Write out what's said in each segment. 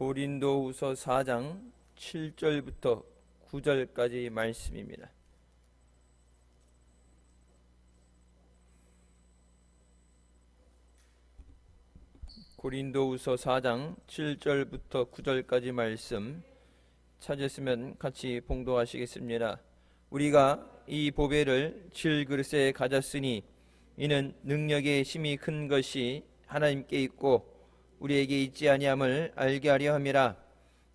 고린도후서 4장 7절부터 9절까지 말씀입니다. 고린도후서 4장 7절부터 9절까지 말씀 찾으시면 같이 봉독하시겠습니다. 우리가 이 보배를 질그릇에 가졌으니 이는 능력의 힘이 큰 것이 하나님께 있고 우리에게 있지 아니함을 알게 하려 함이라.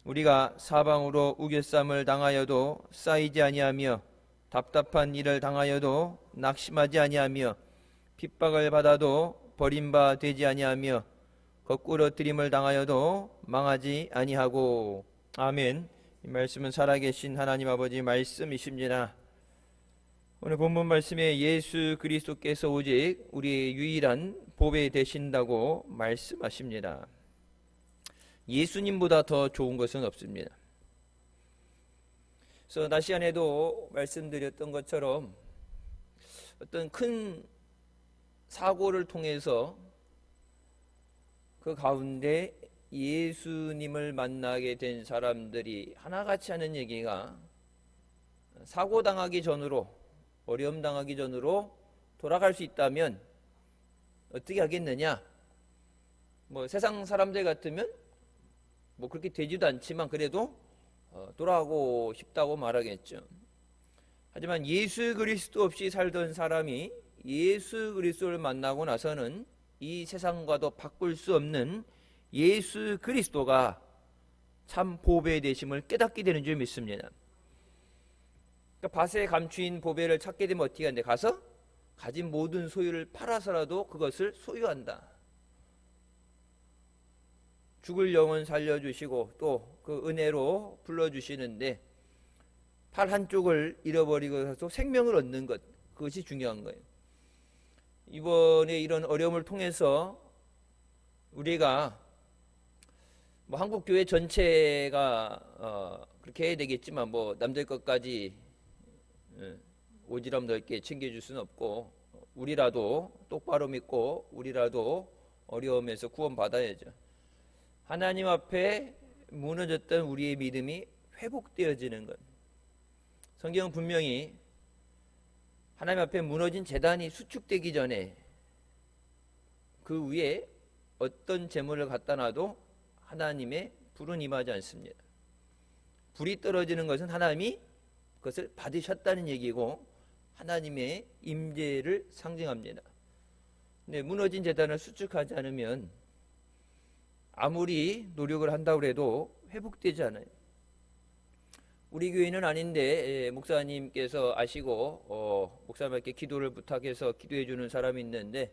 우리가 사방으로 우겨쌈을 당하여도 쌓이지 아니하며 답답한 일을 당하여도 낙심하지 아니하며 핍박을 받아도 버림바 되지 아니하며 거꾸로 들임을 당하여도 망하지 아니하고. 아멘. 이 말씀은 살아계신 하나님 아버지 말씀이십니다. 오늘 본문 말씀에 예수 그리스도께서 오직 우리의 유일한 보배 되신다고 말씀하십니다. 예수님보다 더 좋은 것은 없습니다. 그래서 낮 시간에도 말씀드렸던 것처럼 어떤 큰 사고를 통해서 그 가운데 예수님을 만나게 된 사람들이 하나같이 하는 얘기가 사고 당하기 전으로, 어려움 당하기 전으로 돌아갈 수 있다면 어떻게 하겠느냐? 세상 사람들 같으면 그렇게 되지도 않지만 그래도 돌아가고 싶다고 말하겠죠. 하지만 예수 그리스도 없이 살던 사람이 예수 그리스도를 만나고 나서는 이 세상과도 바꿀 수 없는 예수 그리스도가 참 보배 되심을 깨닫게 되는 줄 믿습니다. 그러니까 밭에 감추인 보배를 찾게 되면 어떻게 하는데, 가서 가진 모든 소유를 팔아서라도 그것을 소유한다. 죽을 영혼 살려주시고 또 그 은혜로 불러주시는데 팔 한쪽을 잃어버리고서 생명을 얻는 것, 그것이 중요한 거예요. 이번에 이런 어려움을 통해서 우리가 한국 교회 전체가 그렇게 해야 되겠지만 남들 것까지 오지랖 넓게 챙겨줄 수는 없고, 우리라도 똑바로 믿고 우리라도 어려움에서 구원받아야죠. 하나님 앞에 무너졌던 우리의 믿음이 회복되어지는 것. 성경은 분명히 하나님 앞에 무너진 제단이 수축되기 전에 그 위에 어떤 재물을 갖다 놔도 하나님의 불은 임하지 않습니다. 불이 떨어지는 것은 하나님이 그것을 받으셨다는 얘기고 하나님의 임재를 상징합니다. 근데 무너진 제단을 수축하지 않으면 아무리 노력을 한다고 해도 회복되지 않아요. 우리 교회는 아닌데 목사님께서 아시고 목사님께 기도를 부탁해서 기도해 주는 사람이 있는데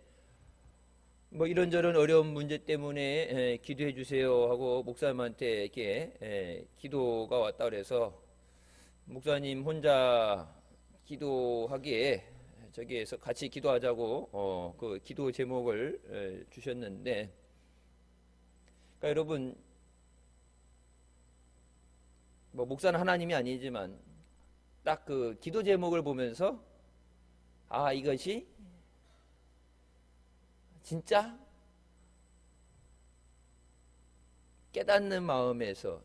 이런저런 어려운 문제 때문에 기도해 주세요 하고 목사님한테 이렇게 기도가 왔다 그래서 목사님 혼자 기도하기에 저기에서 같이 기도하자고 그 기도 제목을 주셨는데, 그러니까 여러분, 목사는 하나님이 아니지만 딱 그 기도 제목을 보면서 이것이 진짜 깨닫는 마음에서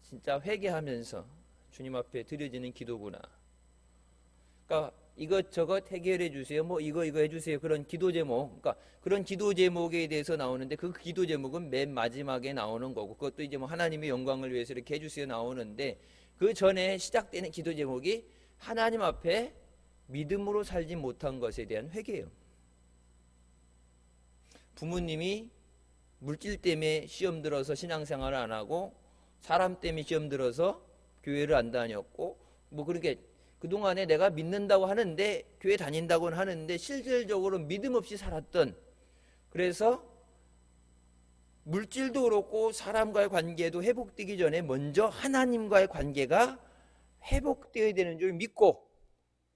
진짜 회개하면서 주님 앞에 드려지는 기도구나. 그러니까 이것저것 해결해 주세요, 이거 해주세요, 그런 기도 제목, 그러니까 그런 기도 제목에 대해서 나오는데 그 기도 제목은 맨 마지막에 나오는 거고, 그것도 이제 하나님의 영광을 위해서 이렇게 해주세요 나오는데, 그 전에 시작되는 기도 제목이 하나님 앞에 믿음으로 살지 못한 것에 대한 회개예요. 부모님이 물질 때문에 시험 들어서 신앙생활을 안 하고, 사람 때문에 시험 들어서 교회를 안 다녔고, 그렇게 그동안에 내가 믿는다고 하는데, 교회 다닌다고는 하는데 실질적으로 믿음 없이 살았던, 그래서 물질도 그렇고 사람과의 관계도 회복되기 전에 먼저 하나님과의 관계가 회복되어야 되는 줄 믿고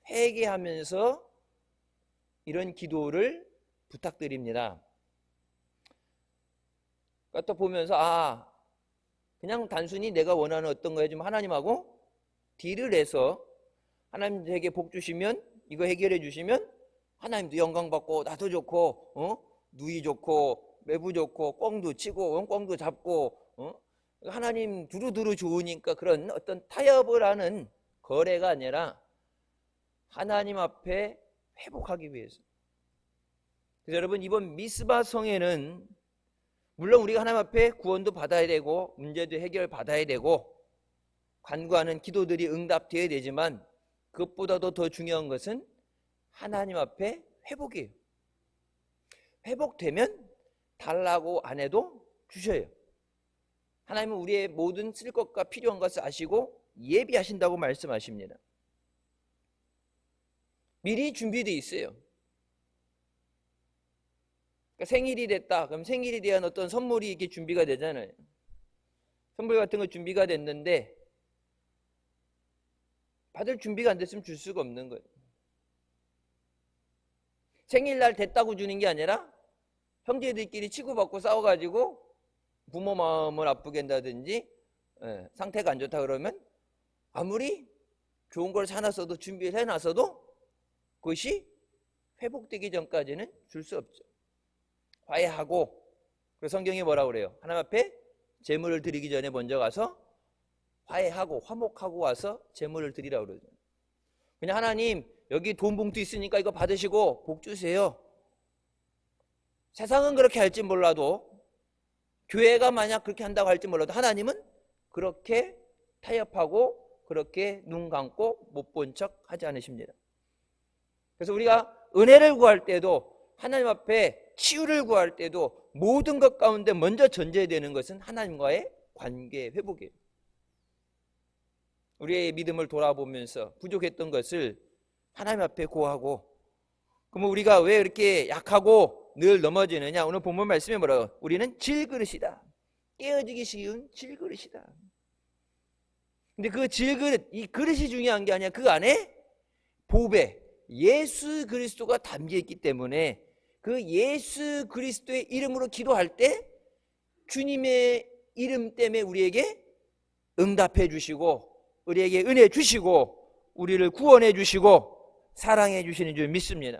회개하면서 이런 기도를 부탁드립니다. 그러니까 또 보면서 그냥 단순히 내가 원하는 어떤 거 해주면 하나님하고 딜을 해서 하나님 저에게 복 주시면, 이거 해결해 주시면 하나님도 영광 받고 나도 좋고 누이 좋고 매부 좋고 꽁도 치고 꽁도 잡고 하나님 두루두루 좋으니까 그런 어떤 타협을 하는 거래가 아니라 하나님 앞에 회복하기 위해서. 그래서 여러분, 이번 미스바 성회는 물론 우리가 하나님 앞에 구원도 받아야 되고 문제도 해결받아야 되고 간구하는 기도들이 응답되어야 되지만 그것보다도 더 중요한 것은 하나님 앞에 회복이에요. 회복되면 달라고 안 해도 주셔요. 하나님은 우리의 모든 쓸 것과 필요한 것을 아시고 예비하신다고 말씀하십니다. 미리 준비되어 있어요. 그러니까 생일이 됐다. 그럼 생일에 대한 어떤 선물이 이렇게 준비가 되잖아요. 선물 같은 거 준비가 됐는데 받을 준비가 안 됐으면 줄 수가 없는 거예요. 생일날 됐다고 주는 게 아니라 형제들끼리 치고받고 싸워가지고 부모 마음을 아프게 한다든지 상태가 안 좋다 그러면 아무리 좋은 걸 사놨어도 준비를 해놨어도 그것이 회복되기 전까지는 줄 수 없죠. 화해하고, 그래서 성경이 뭐라고 그래요? 하나님 앞에 제물을 드리기 전에 먼저 가서 화해하고 화목하고 와서 제물을 드리라고 그러죠. 그냥 하나님 여기 돈 봉투 있으니까 이거 받으시고 복 주세요. 세상은 그렇게 할지 몰라도, 교회가 만약 그렇게 한다고 할지 몰라도 하나님은 그렇게 타협하고 그렇게 눈 감고 못 본 척 하지 않으십니다. 그래서 우리가 은혜를 구할 때도, 하나님 앞에 치유를 구할 때도 모든 것 가운데 먼저 전제해야 되는 것은 하나님과의 관계 회복이에요. 우리의 믿음을 돌아보면서 부족했던 것을 하나님 앞에 고하고, 그러면 우리가 왜 이렇게 약하고 늘 넘어지느냐? 오늘 본문 말씀에 뭐라고? 우리는 질그릇이다. 깨어지기 쉬운 질그릇이다. 근데 그 질그릇, 이 그릇이 중요한 게 아니라 그 안에 보배, 예수 그리스도가 담겨있기 때문에 그 예수 그리스도의 이름으로 기도할 때 주님의 이름 때문에 우리에게 응답해 주시고 우리에게 은혜 주시고 우리를 구원해 주시고 사랑해 주시는 줄 믿습니다.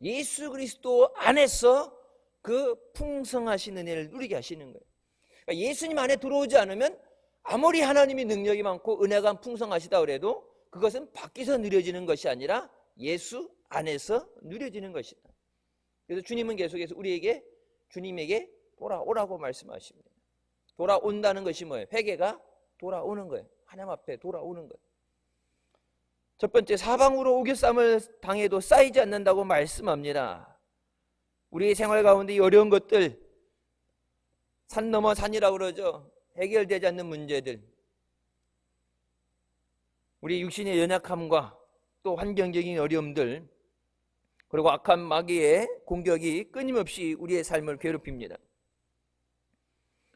예수 그리스도 안에서 그 풍성하신 은혜를 누리게 하시는 거예요. 그러니까 예수님 안에 들어오지 않으면 아무리 하나님이 능력이 많고 은혜가 풍성하시다 그래도 그것은 밖에서 누려지는 것이 아니라 예수 안에서 누려지는 것이다. 그래서 주님은 계속해서 우리에게 주님에게 돌아오라고 말씀하십니다. 돌아온다는 것이 뭐예요? 회개가 돌아오는 거예요. 하나님 앞에 돌아오는 거예요. 첫 번째, 사방으로 오겨쌈을 당해도 쌓이지 않는다고 말씀합니다. 우리의 생활 가운데 이 어려운 것들, 산 넘어 산이라고 그러죠. 해결되지 않는 문제들, 우리 육신의 연약함과 또 환경적인 어려움들, 그리고 악한 마귀의 공격이 끊임없이 우리의 삶을 괴롭힙니다.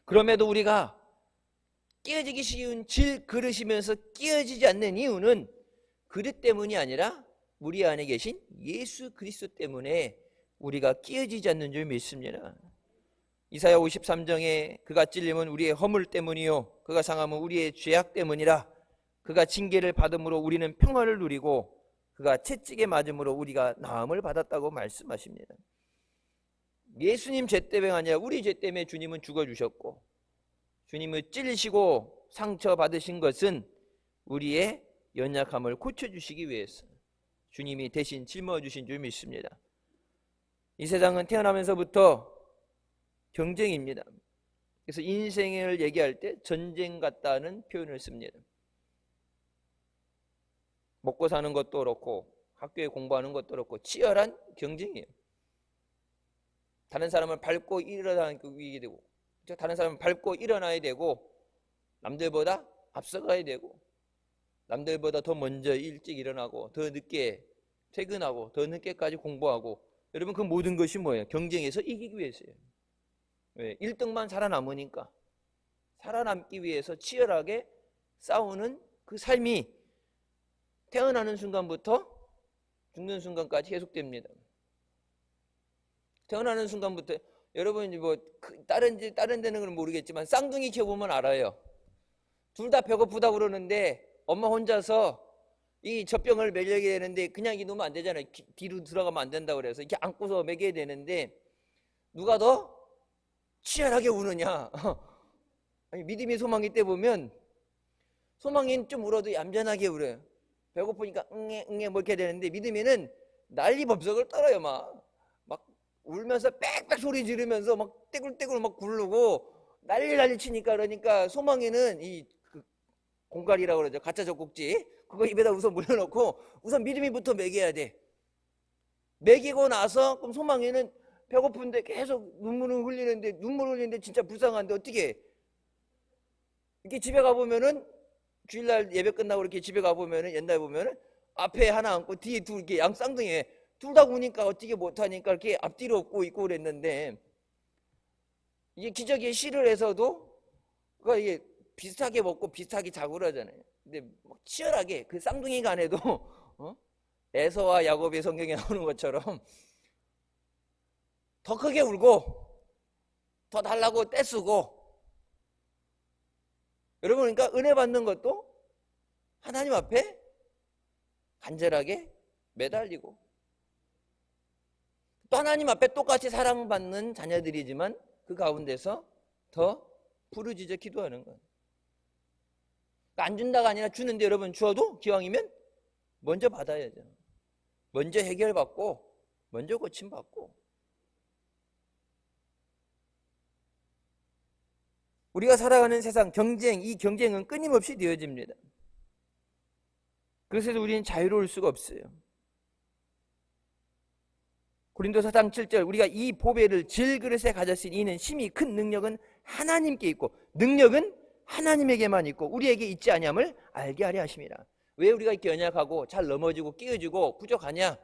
그럼에도 우리가 깨어지기 쉬운 질 그릇이면서 깨어지지 않는 이유는 그릇 때문이 아니라 우리 안에 계신 예수 그리스도 때문에 우리가 깨어지지 않는 줄 믿습니다. 이사야 53장에 그가 찔림은 우리의 허물 때문이요 그가 상함은 우리의 죄악 때문이라. 그가 징계를 받음으로 우리는 평화를 누리고 그가 채찍에 맞음으로 우리가 나음을 받았다고 말씀하십니다. 예수님 죄 때문에 아니라 우리 죄 때문에 주님은 죽어주셨고, 주님을 찔리시고 상처받으신 것은 우리의 연약함을 고쳐주시기 위해서 주님이 대신 짊어주신 줄 믿습니다. 이 세상은 태어나면서부터 경쟁입니다. 그래서 인생을 얘기할 때 전쟁 같다는 표현을 씁니다. 먹고 사는 것도 그렇고 학교에 공부하는 것도 그렇고 치열한 경쟁이에요. 다른 사람을 밟고 일어나게 되고, 다른 사람을 밟고 일어나야 되고, 남들보다 앞서가야 되고, 남들보다 더 먼저 일찍 일어나고 더 늦게 퇴근하고 더 늦게까지 공부하고. 여러분, 그 모든 것이 뭐예요? 경쟁에서 이기기 위해서예요. 왜? 1등만 살아남으니까. 살아남기 위해서 치열하게 싸우는 그 삶이 태어나는 순간부터 죽는 순간까지 계속됩니다. 태어나는 순간부터, 여러분 뭐 다른 데는 모르겠지만 쌍둥이 키워보면 알아요. 둘 다 배고프다 그러는데 엄마 혼자서 이 젖병을 먹여야 되는데 그냥 이놓으면 안 되잖아요. 뒤로 들어가면 안 된다 그래서 이렇게 안고서 먹여야 되는데 누가 더 치열하게 우느냐? 아니, 믿음이 소망이 때 보면 소망이는 좀 울어도 얌전하게 울어요. 배고프니까 응애 응애 뭐 이렇게 되는데 믿음이는 난리 법석을 떨어요. 막 울면서 빽빽 소리 지르면서 막 떼굴떼굴 막 굴르고 난리 치니까. 그러니까 소망이는 그 공갈이라고 그러죠. 가짜 젖꼭지 그거 입에다 우선 물려놓고 우선 믿음이부터 먹여야 돼. 먹이고 나서 그럼 소망이는 배고픈데 계속 눈물을 흘리는데 진짜 불쌍한데 어떻게 해? 이렇게 집에 가보면은 주일날 예배 끝나고 이렇게 집에 가보면은 옛날에 보면은 앞에 하나 앉고 뒤에 둘 이렇게 양 쌍둥이에 둘 다 우니까 어떻게 못하니까 이렇게 앞뒤로 업고 있고 그랬는데 이게 기저귀에 실을 해서도 그러니까 이게 비슷하게 먹고 비슷하게 자고 그러잖아요. 근데 막 치열하게 그 쌍둥이 간에도 에서와 야곱의 성경에 나오는 것처럼 더 크게 울고 더 달라고 떼쓰고. 여러분 그러니까 은혜 받는 것도 하나님 앞에 간절하게 매달리고 또 하나님 앞에 똑같이 사랑받는 자녀들이지만 그 가운데서 더 부르짖어 기도하는 거예요. 그러니까 안 준다가 아니라 주는데 여러분 주어도 기왕이면 먼저 받아야죠. 먼저 해결받고 먼저 고침받고. 우리가 살아가는 세상 이 경쟁은 끊임없이 되어집니다. 그래서 우리는 자유로울 수가 없어요. 고린도서 4장 7절 우리가 이 보배를 질그릇에 가졌으니 이는 심히 큰 능력은 하나님께 있고 능력은 하나님에게만 있고 우리에게 있지 아니함을 알게 하려 하심이라. 왜 우리가 이렇게 연약하고 잘 넘어지고 끼어지고 부족하냐?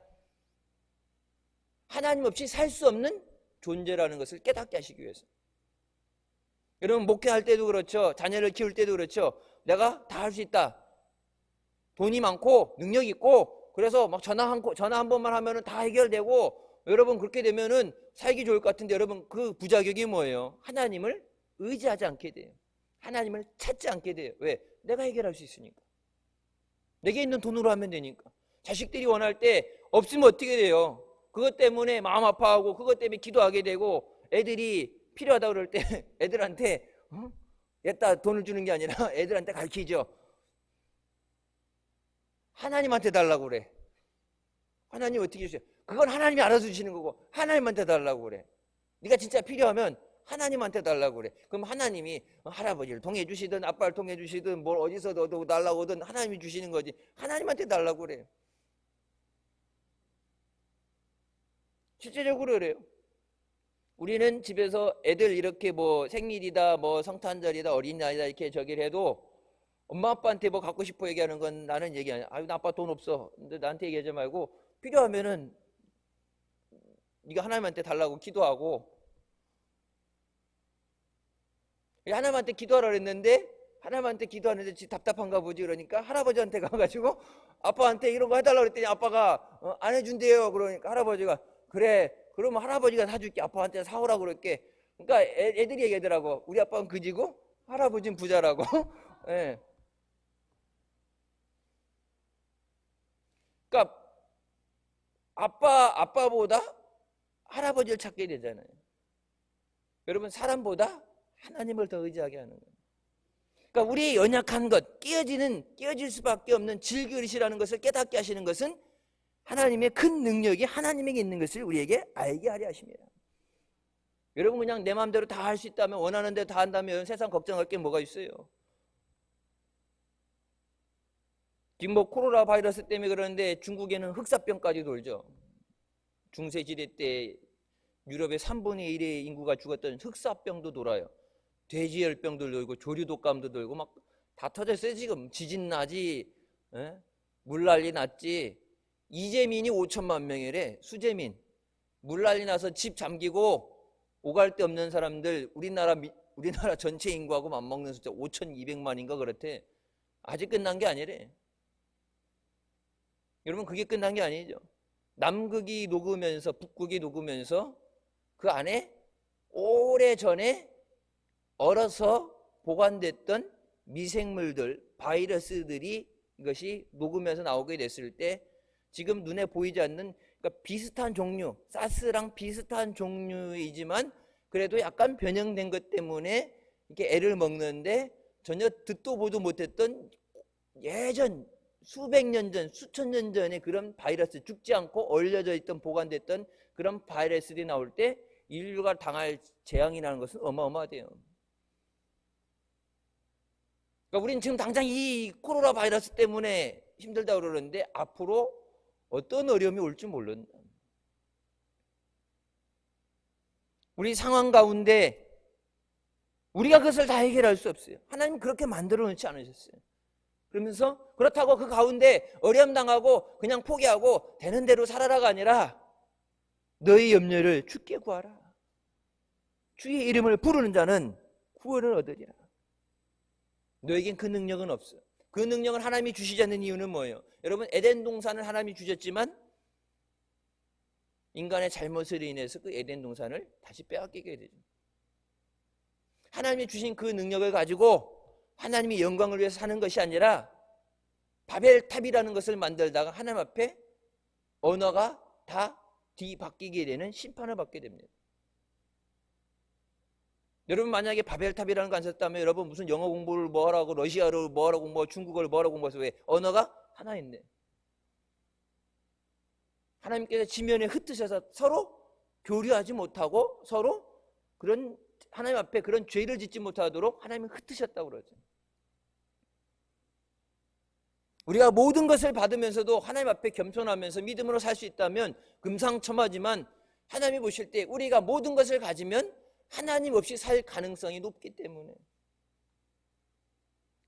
하나님 없이 살 수 없는 존재라는 것을 깨닫게 하시기 위해서. 여러분 목회할 때도 그렇죠. 자녀를 키울 때도 그렇죠. 내가 다 할 수 있다. 돈이 많고 능력 있고 그래서 막 전화 한 번만 하면은 다 해결되고 여러분 그렇게 되면은 살기 좋을 것 같은데 여러분 그 부작용이 뭐예요? 하나님을 의지하지 않게 돼요. 하나님을 찾지 않게 돼요. 왜? 내가 해결할 수 있으니까. 내게 있는 돈으로 하면 되니까. 자식들이 원할 때 없으면 어떻게 돼요? 그것 때문에 마음 아파하고 그것 때문에 기도하게 되고 애들이 필요하다 그럴 때 애들한테 얘다 돈을 주는 게 아니라 애들한테 가르치죠. 하나님한테 달라고 그래. 하나님 어떻게 주세요? 그건 하나님이 알아서 주시는 거고 하나님한테 달라고 그래. 네가 진짜 필요하면 하나님한테 달라고 그래. 그럼 하나님이 할아버지를 통해 주시든 아빠를 통해 주시든 뭘 어디서 너도 달라고 하든 하나님이 주시는 거지. 하나님한테 달라고 그래. 실제적으로 그래요. 우리는 집에서 애들 이렇게 뭐 생일이다 뭐 성탄절이다 어린이날이다 이렇게 저기를 해도 엄마 아빠한테 뭐 갖고 싶어 얘기하는 건 나는 얘기 아니야. 아유 나 아빠 돈 없어. 근데 나한테 얘기하지 말고 필요하면은 네가 하나님한테 달라고 기도하고. 하나님한테 기도하라 그랬는데 하나님한테 기도하는데 답답한가 보지. 그러니까 할아버지한테 가가지고 아빠한테 이런 거 해달라고 그랬더니 아빠가 안 해준대요. 그러니까 할아버지가 그래 그러면 할아버지가 사줄게. 아빠한테 사오라고 그럴게. 그러니까 애들이 얘기하더라고. 우리 아빠는 그지고 할아버지는 부자라고. 예. 그러니까 아빠보다 할아버지를 찾게 되잖아요. 여러분 사람보다 하나님을 더 의지하게 하는 거예요. 그러니까 우리의 연약한 것, 끼어질 수밖에 없는 질그릇이라는 것을 깨닫게 하시는 것은 하나님의 큰 능력이 하나님에게 있는 것을 우리에게 알게 하려 하십니다. 여러분 그냥 내 마음대로 다 할 수 있다면 원하는 대로 다 한다면 세상 걱정할 게 뭐가 있어요? 지금 뭐 코로나 바이러스 때문에 그러는데 중국에는 흑사병까지 돌죠. 중세시대 때 유럽의 3분의 1의 인구가 죽었던 흑사병도 돌아요. 돼지열병도 돌고 조류독감도 돌고 막 다 터졌어요. 지금 지진 나지, 물난리 났지. 이재민이 5천만 명이래. 수재민. 물난리 나서 집 잠기고 오갈 데 없는 사람들 우리나라 전체 인구하고 맞먹는 숫자 5,200만인가 그렇대. 아직 끝난 게 아니래. 여러분 그게 끝난 게 아니죠. 남극이 녹으면서 북극이 녹으면서 그 안에 오래전에 얼어서 보관됐던 미생물들, 바이러스들이 이것이 녹으면서 나오게 됐을 때 지금 눈에 보이지 않는 그러니까 비슷한 종류, 사스랑 비슷한 종류이지만 그래도 약간 변형된 것 때문에 이렇게 애를 먹는데 전혀 듣도 보도 못했던 예전 수백 년 전, 수천 년 전에 그런 바이러스, 죽지 않고 얼려져 있던 보관됐던 그런 바이러스들이 나올 때 인류가 당할 재앙이 나는 것은 어마어마하대요. 그러니까 우리는 지금 당장 이 코로나 바이러스 때문에 힘들다고 그러는데 앞으로 어떤 어려움이 올지 모른다. 우리 상황 가운데 우리가 그것을 다 해결할 수 없어요. 하나님 그렇게 만들어 놓지 않으셨어요. 그러면서 그렇다고 그 가운데 어려움 당하고 그냥 포기하고 되는 대로 살아라가 아니라 너희 염려를 주께 구하라. 주의 이름을 부르는 자는 구원을 얻으리라. 너에겐 그 능력은 없어. 그 능력을 하나님이 주시지 않는 이유는 뭐예요? 여러분, 에덴 동산을 하나님이 주셨지만 인간의 잘못으로 인해서 그 에덴 동산을 다시 빼앗기게 되죠. 하나님이 주신 그 능력을 가지고 하나님이 영광을 위해서 사는 것이 아니라 바벨탑이라는 것을 만들다가 하나님 앞에 언어가 다 뒤바뀌게 되는 심판을 받게 됩니다. 여러분, 만약에 바벨탑이라는 거 안 썼다면 여러분 무슨 영어 공부를 뭐 하라고, 러시아를 뭐 하라고, 뭐 중국어를 뭐 하라고 공부해서 왜? 언어가 하나인데 하나님께서 지면에 흩으셔서 서로 교류하지 못하고 서로 그런 하나님 앞에 그런 죄를 짓지 못하도록 하나님이 흩으셨다고 그러죠. 우리가 모든 것을 받으면서도 하나님 앞에 겸손하면서 믿음으로 살 수 있다면 금상첨화지만 하나님이 보실 때 우리가 모든 것을 가지면 하나님 없이 살 가능성이 높기 때문에,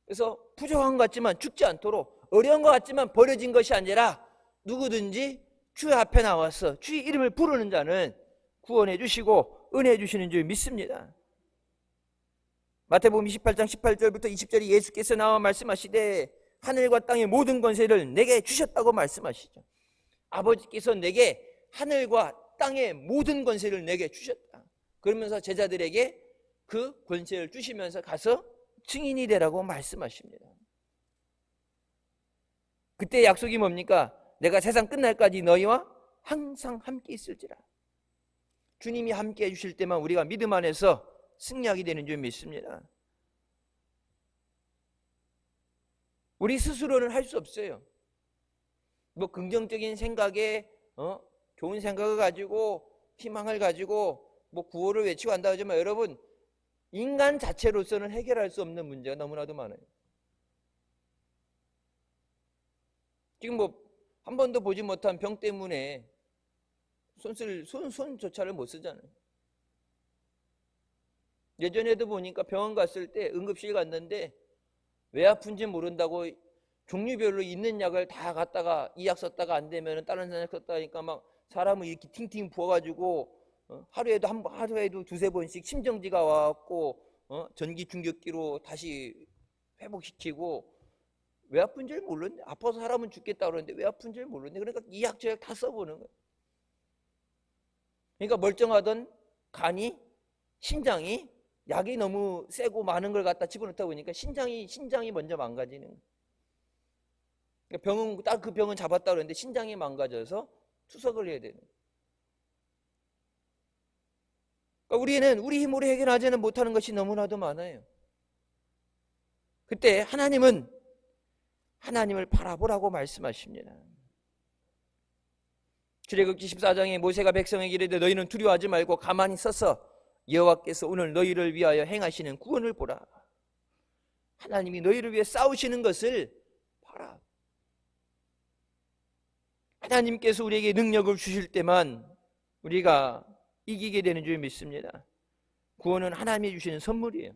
그래서 부족한 것 같지만 죽지 않도록, 어려운 것 같지만 버려진 것이 아니라 누구든지 주의 앞에 나와서 주의 이름을 부르는 자는 구원해 주시고 은혜해 주시는 줄 믿습니다. 마태복음 28장 18절부터 20절에 예수께서 나와 말씀하시되 하늘과 땅의 모든 권세를 내게 주셨다고 말씀하시죠. 아버지께서 내게 하늘과 땅의 모든 권세를 내게 주셨다. 그러면서 제자들에게 그 권세를 주시면서 가서 증인이 되라고 말씀하십니다. 그때 약속이 뭡니까? 내가 세상 끝날까지 너희와 항상 함께 있을지라. 주님이 함께 해주실 때만 우리가 믿음 안에서 승리하게 되는 줄 믿습니다. 우리 스스로는 할 수 없어요. 뭐 긍정적인 생각에 좋은 생각을 가지고 희망을 가지고 뭐 구호를 외치고 한다 하지만 여러분, 인간 자체로서는 해결할 수 없는 문제가 너무나도 많아요. 지금 뭐 한 번도 보지 못한 병 때문에 손조차를 못 쓰잖아요. 예전에도 보니까 병원 갔을 때 응급실 갔는데 왜 아픈지 모른다고 종류별로 있는 약을 다 갖다가 이 약 썼다가 안 되면 다른 약 썼다 하니까 막 사람을 이렇게 팅팅 부어가지고 하루에도 두세 번씩 심정지가 와갖고 전기 충격기로 다시 회복시키고, 왜 아픈지 모르는데, 아파서 사람은 죽겠다 그러는데 왜 아픈지 모르는데, 그러니까 이 약 저 약 다 써보는 거예요. 그러니까 멀쩡하던 간이, 신장이 약이 너무 세고 많은 걸 갖다 집어넣다 보니까 신장이 먼저 망가지는 거예요. 그러니까 딱 그 병은 잡았다 그러는데 신장이 망가져서 투석을 해야 되는 거예요. 그러니까 우리는 우리 힘으로 해결하지는 못하는 것이 너무나도 많아요. 그때 하나님은 하나님을 바라보라고 말씀하십니다. 출애굽기 14장에 모세가 백성에게 이르되 너희는 두려워하지 말고 가만히 서서 여호와께서 오늘 너희를 위하여 행하시는 구원을 보라. 하나님이 너희를 위해 싸우시는 것을 봐라. 하나님께서 우리에게 능력을 주실 때만 우리가 이기게 되는 줄 믿습니다. 구원은 하나님이 주시는 선물이에요.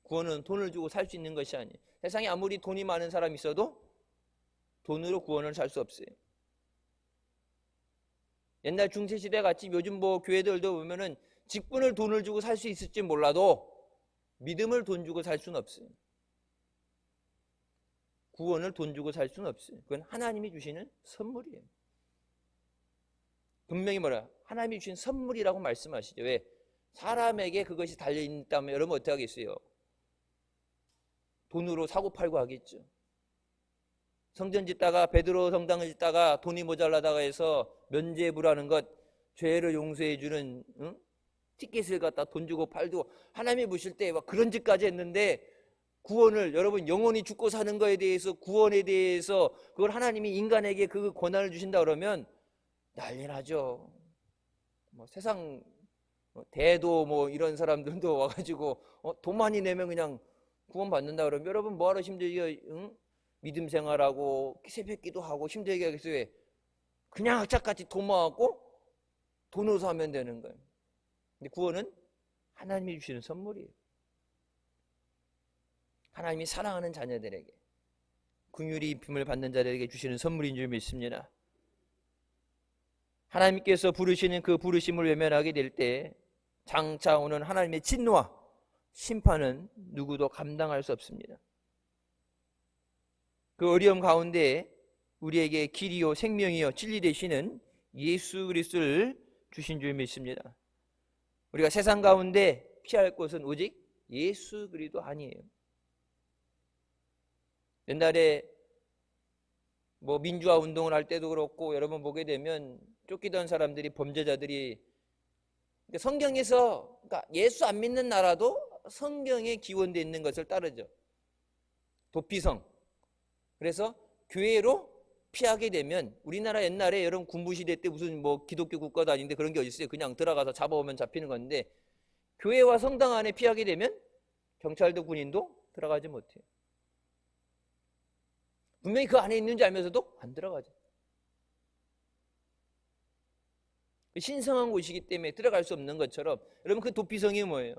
구원은 돈을 주고 살 수 있는 것이 아니에요. 세상에 아무리 돈이 많은 사람이 있어도 돈으로 구원을 살 수 없어요. 옛날 중세시대 같이 요즘 뭐 교회들도 보면은 직분을 돈을 주고 살 수 있을지 몰라도 믿음을 돈 주고 살 수는 없어요. 구원을 돈 주고 살 수는 없어요. 그건 하나님이 주시는 선물이에요. 분명히 뭐라? 하나님이 주신 선물이라고 말씀하시죠. 왜? 사람에게 그것이 달려있다면 여러분 어떻게 하겠어요? 돈으로 사고팔고 하겠죠. 성전 짓다가, 베드로 성당을 짓다가 돈이 모자라다가 해서 면죄부라는 것, 죄를 용서해 주는 티켓을 갖다 돈 주고 팔고 하나님이 보실 때 막 그런 짓까지 했는데 구원을 여러분 영원히 죽고 사는 거에 대해서 구원에 대해서 그걸 하나님이 인간에게 그 권한을 주신다 그러면 난리 나죠. 뭐 세상 대도 뭐 이런 사람들도 와가지고 돈 많이 내면 그냥 구원 받는다 그러면 여러분 뭐하러 힘들게 믿음 생활하고 새벽기도 하고 힘들게 하겠어요? 왜? 그냥 악착같이 돈 모아갖고 돈으로 사면 되는 거예요. 근데 구원은 하나님이 주시는 선물이에요. 하나님이 사랑하는 자녀들에게 긍휼히 입힘을 받는 자들에게 주시는 선물인 줄 믿습니다. 하나님께서 부르시는 그 부르심을 외면하게 될 때 장차 오는 하나님의 진노와 심판은 누구도 감당할 수 없습니다. 그 어려움 가운데 우리에게 길이요 생명이요 진리 되시는 예수 그리스도를 주신 줄 믿습니다. 우리가 세상 가운데 피할 곳은 오직 예수 그리스도 아니에요. 옛날에 뭐 민주화 운동을 할 때도 그렇고 여러분 보게 되면 쫓기던 사람들이 범죄자들이 성경에서 그러니까 예수 안 믿는 나라도 성경에 기원되어 있는 것을 따르죠. 도피성. 그래서 교회로 피하게 되면 우리나라 옛날에 여러분 군부시대 때 무슨 뭐 기독교 국가도 아닌데 그런 게 어디 있어요. 그냥 들어가서 잡아오면 잡히는 건데 교회와 성당 안에 피하게 되면 경찰도 군인도 들어가지 못해요. 분명히 그 안에 있는지 알면서도 안 들어가죠. 신성한 곳이기 때문에 들어갈 수 없는 것처럼 여러분 그 도피성이 뭐예요?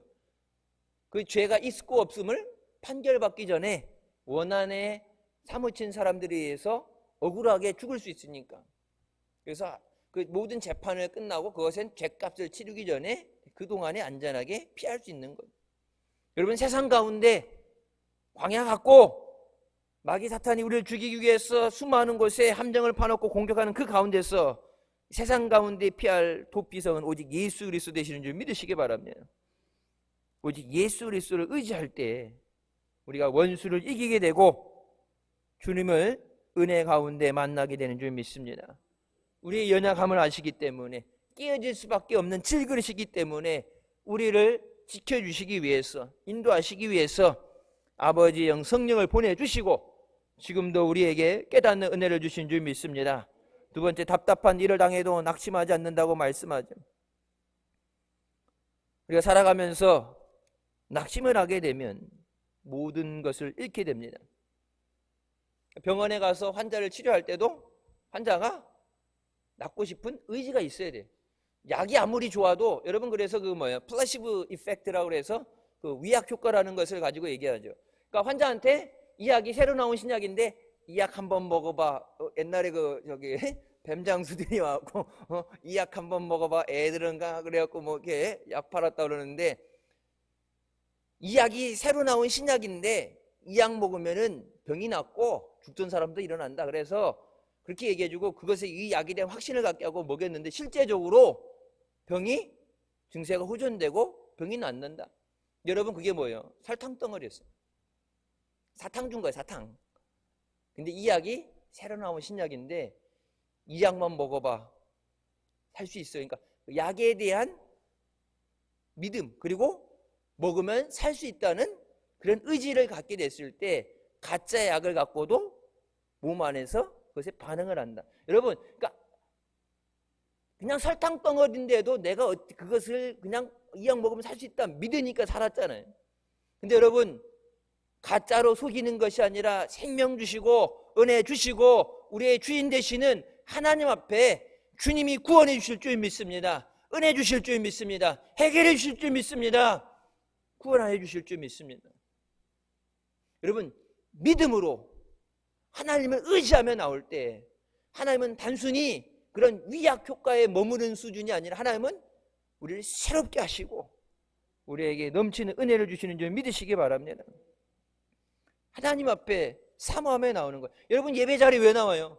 그 죄가 있고 없음을 판결받기 전에 원한에 사무친 사람들에 의해서 억울하게 죽을 수 있으니까. 그래서 그 모든 재판을 끝나고 그것은 죄값을 치르기 전에 그동안에 안전하게 피할 수 있는 거예요. 여러분 세상 가운데 광야 같고 마귀 사탄이 우리를 죽이기 위해서 수많은 곳에 함정을 파놓고 공격하는 그 가운데서 세상 가운데 피할 도피성은 오직 예수 그리스도 되시는 줄 믿으시기 바랍니다. 오직 예수 그리스도를 의지할 때 우리가 원수를 이기게 되고 주님을 은혜 가운데 만나게 되는 줄 믿습니다. 우리의 연약함을 아시기 때문에 깨어질 수밖에 없는 질그릇이기 때문에 우리를 지켜주시기 위해서 인도하시기 위해서 아버지의 영 성령을 보내주시고 지금도 우리에게 깨닫는 은혜를 주신 줄 믿습니다. 두 번째, 답답한 일을 당해도 낙심하지 않는다고 말씀하죠. 우리가 살아가면서 낙심을 하게 되면 모든 것을 잃게 됩니다. 병원에 가서 환자를 치료할 때도 환자가 낫고 싶은 의지가 있어야 돼요. 약이 아무리 좋아도 여러분 그래서 플라시보 이펙트라고 해서 그 위약 효과라는 것을 가지고 얘기하죠. 그러니까 환자한테 이 약이 새로 나온 신약인데 이 약 한번 먹어봐. 옛날에 뱀장수들이 와갖고 이 약 한번 먹어봐. 애들은가 그래갖고 뭐 이렇게 약 팔았다 그러는데 이 약이 새로 나온 신약인데 이 약 먹으면은 병이 낫고 죽던 사람도 일어난다. 그래서 그렇게 얘기해주고 그것에 이 약에 대한 확신을 갖게 하고 먹였는데 실제적으로 병이 증세가 호전되고 병이 낫는다. 여러분 그게 뭐예요? 설탕 덩어리였어요. 사탕 준 거예요. 사탕. 근데 이 약이 새로 나온 신약인데 이 약만 먹어봐. 살 수 있어요. 그러니까 약에 대한 믿음 그리고 먹으면 살 수 있다는 그런 의지를 갖게 됐을 때 가짜 약을 갖고도 몸 안에서 그것에 반응을 한다. 여러분 그러니까 그냥 설탕 덩어리인데도 내가 그것을 그냥 이 약 먹으면 살 수 있다 믿으니까 살았잖아요. 근데 여러분 가짜로 속이는 것이 아니라 생명 주시고 은혜 주시고 우리의 주인 되시는 하나님 앞에 주님이 구원해 주실 줄 믿습니다. 은혜 주실 줄 믿습니다. 해결해 주실 줄 믿습니다. 구원해 주실 줄 믿습니다. 여러분 믿음으로 하나님을 의지하며 나올 때 하나님은 단순히 그런 위약 효과에 머무는 수준이 아니라 하나님은 우리를 새롭게 하시고 우리에게 넘치는 은혜를 주시는 줄 믿으시기 바랍니다. 하나님 앞에 사모함에 나오는 거예요. 여러분 예배 자리 왜 나와요?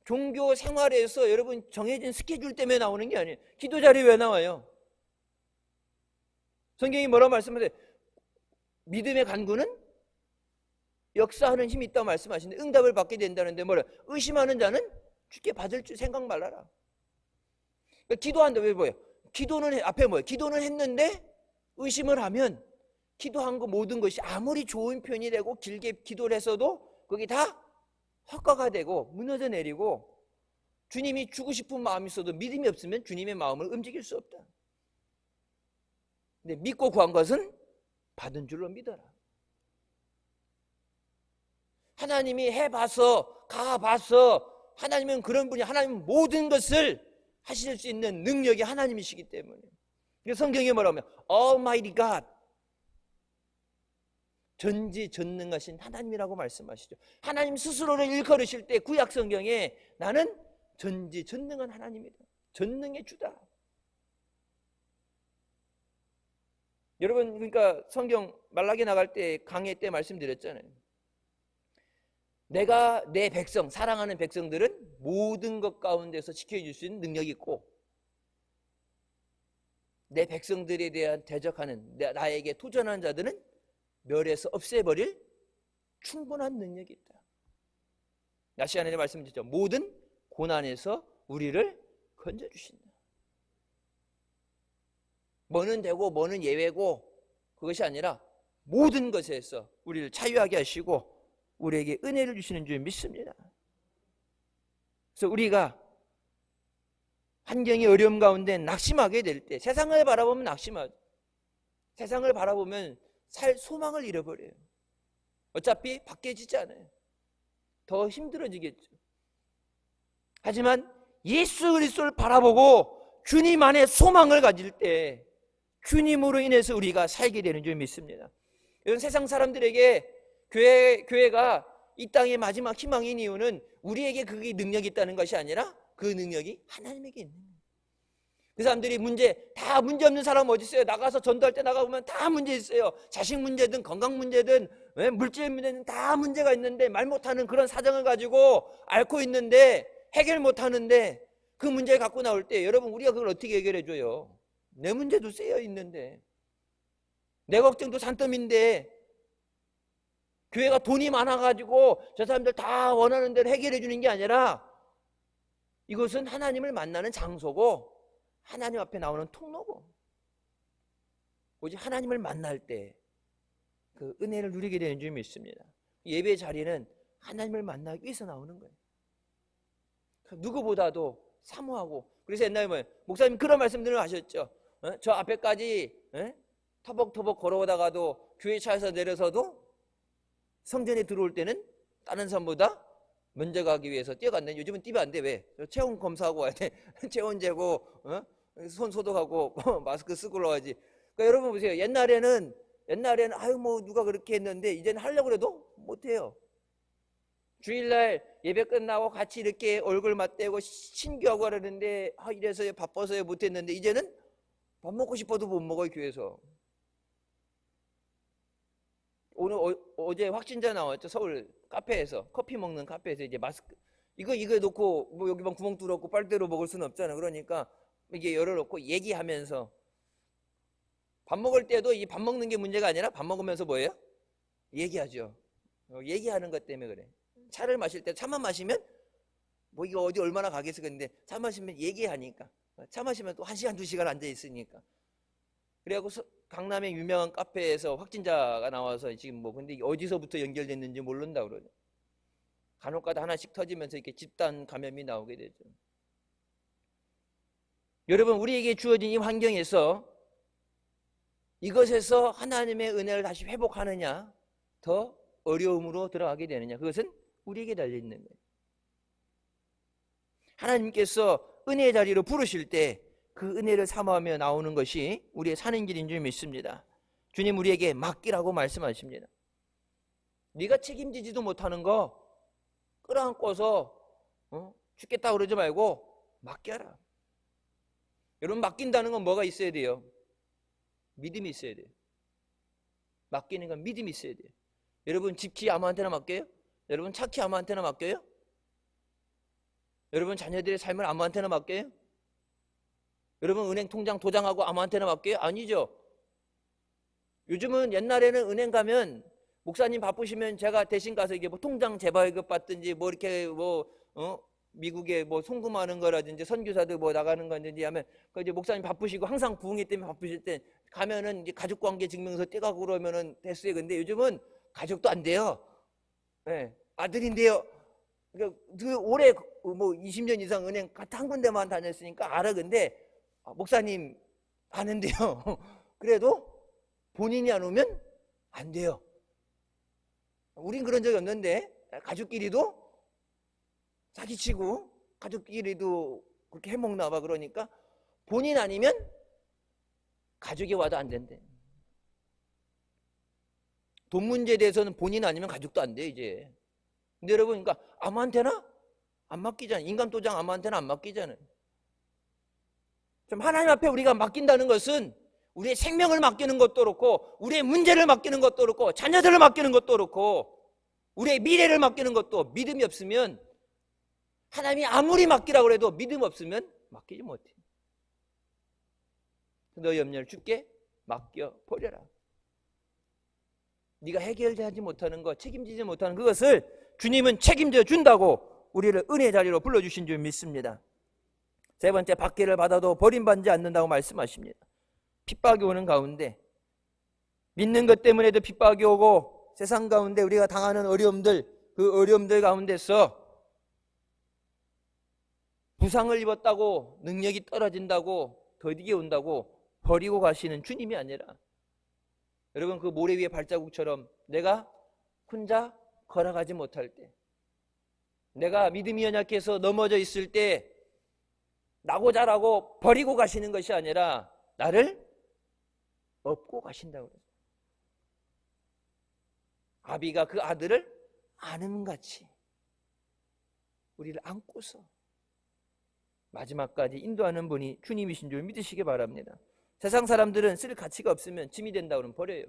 종교 생활에서 여러분 정해진 스케줄 때문에 나오는 게 아니에요. 기도 자리 왜 나와요? 성경이 뭐라고 말씀하세요? 믿음의 간구는 역사하는 힘이 있다고 말씀하시는데 응답을 받게 된다는데 뭐래? 의심하는 자는 주께 받을 줄 생각 말라라. 기도한다. 왜 뭐예요? 기도는 앞에 뭐예요? 기도는 했는데 의심을 하면 기도한 거 모든 것이 아무리 좋은 표현이 되고 길게 기도를 했어도 그게 다 헛가가 되고 무너져 내리고 주님이 주고 싶은 마음이 있어도 믿음이 없으면 주님의 마음을 움직일 수 없다. 근데 믿고 구한 것은 받은 줄로 믿어라. 하나님이 해봐서 가봐서 하나님은 그런 분이 하나님은 모든 것을 하실 수 있는 능력이 하나님이시기 때문에 성경에 뭐라고 하면 Almighty God 전지전능하신 하나님이라고 말씀하시죠. 하나님 스스로를 일컬으실 때 구약 성경에 나는 전지전능한 하나님이다. 전능의 주다. 여러분 그러니까 성경 말라기 나갈 때 강해 때 말씀드렸잖아요. 내가 내 백성 사랑하는 백성들은 모든 것 가운데서 지켜줄 수 있는 능력이 있고 내 백성들에 대한 대적하는 나에게 도전하는 자들은 멸해서 없애버릴 충분한 능력이 있다. 나 시간에 말씀드렸죠. 모든 고난에서 우리를 건져주신다. 뭐는 되고 뭐는 예외고 그것이 아니라 모든 것에서 우리를 자유하게 하시고 우리에게 은혜를 주시는 줄 믿습니다. 그래서 우리가 환경의 어려움 가운데 낙심하게 될 때 세상을 바라보면 낙심하죠. 세상을 바라보면 살 소망을 잃어버려요. 어차피 바뀌어지지 않아요. 더 힘들어지겠죠. 하지만 예수 그리스도를 바라보고 주님 안에 소망을 가질 때 주님으로 인해서 우리가 살게 되는 줄 믿습니다. 이런 세상 사람들에게 교회가 이 땅의 마지막 희망인 이유는 우리에게 그게 능력이 있다는 것이 아니라 그 능력이 하나님에게 있는 거예요. 그 사람들이 다 문제 없는 사람 어디 있어요? 나가서 전도할 때 나가보면 다 문제 있어요. 자식 문제든 건강 문제든 물질 문제든 다 문제가 있는데 말 못하는 그런 사정을 가지고 앓고 있는데 해결 못하는데 그 문제를 갖고 나올 때 여러분 우리가 그걸 어떻게 해결해 줘요? 내 문제도 쌓여 있는데 내 걱정도 산더미인데 교회가 돈이 많아가지고 저 사람들 다 원하는 대로 해결해 주는 게 아니라 이것은 하나님을 만나는 장소고 하나님 앞에 나오는 통로고 오직 하나님을 만날 때 그 은혜를 누리게 되는 줄 믿습니다. 예배 자리는 하나님을 만나기 위해서 나오는 거예요. 누구보다도 사모하고 그래서 옛날에 목사님 그런 말씀들을 하셨죠. 저 앞에까지 터벅터벅 걸어오다가도 교회 차에서 내려서도 성전에 들어올 때는 다른 사람보다 먼저 가기 위해서 뛰어갔는데 요즘은 뛰면 안 돼. 왜? 체온 검사하고 와야 돼. 체온 재고 손 소독하고 마스크 쓰고 올라와야지. 그러니까 여러분 보세요. 옛날에는 아유 뭐 누가 그렇게 했는데 이제는 하려고 해도 못해요. 주일날 예배 끝나고 같이 이렇게 얼굴 맞대고 신교하고 하려는데 이래서 바빠서 못했는데 이제는 밥 먹고 싶어도 못 먹어요. 교회에서. 오늘 어제 확진자 나왔죠. 서울 카페에서 커피 먹는 카페에서 이제 마스크 이거 놓고 뭐 여기만 구멍 뚫었고 빨대로 먹을 수는 없잖아. 그러니까 이게 열어놓고 얘기하면서 밥 먹을 때도 이 밥 먹는 게 문제가 아니라 밥 먹으면서 뭐예요? 얘기하죠. 얘기하는 것 때문에 그래. 차를 마실 때 차만 마시면 뭐 이거 어디 얼마나 가겠어. 근데 차 마시면 얘기하니까 차 마시면 또 1시간 2시간 앉아 있으니까 그래갖고 강남의 유명한 카페에서 확진자가 나와서 지금 뭐 근데 어디서부터 연결됐는지 모른다 그러죠. 간혹가다 하나씩 터지면서 이렇게 집단 감염이 나오게 되죠. 여러분 우리에게 주어진 이 환경에서 이것에서 하나님의 은혜를 다시 회복하느냐 더 어려움으로 들어가게 되느냐 그것은 우리에게 달려있는 거예요. 하나님께서 은혜의 자리로 부르실 때 그 은혜를 사모하며 나오는 것이 우리의 사는 길인 줄 믿습니다. 주님 우리에게 맡기라고 말씀하십니다. 네가 책임지지도 못하는 거 끌어안고서 죽겠다 그러지 말고 맡겨라. 여러분 맡긴다는 건 뭐가 있어야 돼요? 믿음이 있어야 돼요. 맡기는 건 믿음이 있어야 돼요. 여러분 집키 아무한테나 맡겨요? 여러분 차키 아무한테나 맡겨요? 여러분 자녀들의 삶을 아무한테나 맡겨요? 여러분 은행 통장 도장하고 아무한테나 맡겨요? 아니죠. 요즘은 옛날에는 은행 가면 목사님 바쁘시면 제가 대신 가서 이게 뭐 통장 재발급 받든지 뭐 이렇게 미국에 뭐 송금하는 거라든지 선교사들 뭐 나가는 거든지 하면 그 이제 목사님 바쁘시고 항상 부흥회 때문에 바쁘실 때 가면은 이제 가족관계 증명서 떼가고 그러면은 됐어요. 근데 요즘은 가족도 안 돼요. 네, 아들인데요. 그러니까 그 올해 뭐 20년 이상 은행 한 군데만 다녔으니까 알아. 근데 목사님 아는데요. 그래도 본인이 안 오면 안 돼요. 우린 그런 적이 없는데 가족끼리도 사기치고 가족끼리도 그렇게 해먹나 봐. 그러니까 본인 아니면 가족이 와도 안 된대. 돈 문제에 대해서는 본인 아니면 가족도 안 돼 이제. 근데 여러분, 그러니까 아무한테나 안 맡기잖아요. 인간 도장 아무한테나 안 맡기잖아요. 좀 하나님 앞에 우리가 맡긴다는 것은 우리의 생명을 맡기는 것도 그렇고, 우리의 문제를 맡기는 것도 그렇고, 자녀들을 맡기는 것도 그렇고, 우리의 미래를 맡기는 것도, 믿음이 없으면, 하나님이 아무리 맡기라고 해도 믿음 없으면 맡기지 못해. 너 염려를 주께 맡겨버려라. 네가 해결하지 못하는 것, 책임지지 못하는 그것을 주님은 책임져 준다고 우리를 은혜 자리로 불러주신 줄 믿습니다. 세 번째, 박해를 받아도 버림받지 않는다고 말씀하십니다. 핍박이 오는 가운데, 믿는 것 때문에도 핍박이 오고, 세상 가운데 우리가 당하는 어려움들, 그 어려움들 가운데서 부상을 입었다고, 능력이 떨어진다고, 더디게 온다고 버리고 가시는 주님이 아니라, 여러분, 그 모래 위의 발자국처럼 내가 혼자 걸어가지 못할 때, 내가 믿음이 연약해서 넘어져 있을 때 나고 자라고 버리고 가시는 것이 아니라 나를 업고 가신다고 그래요. 아비가 그 아들을 안음같이 우리를 안고서 마지막까지 인도하는 분이 주님이신 줄 믿으시기 바랍니다. 세상 사람들은 쓸 가치가 없으면 짐이 된다 그러면 버려요.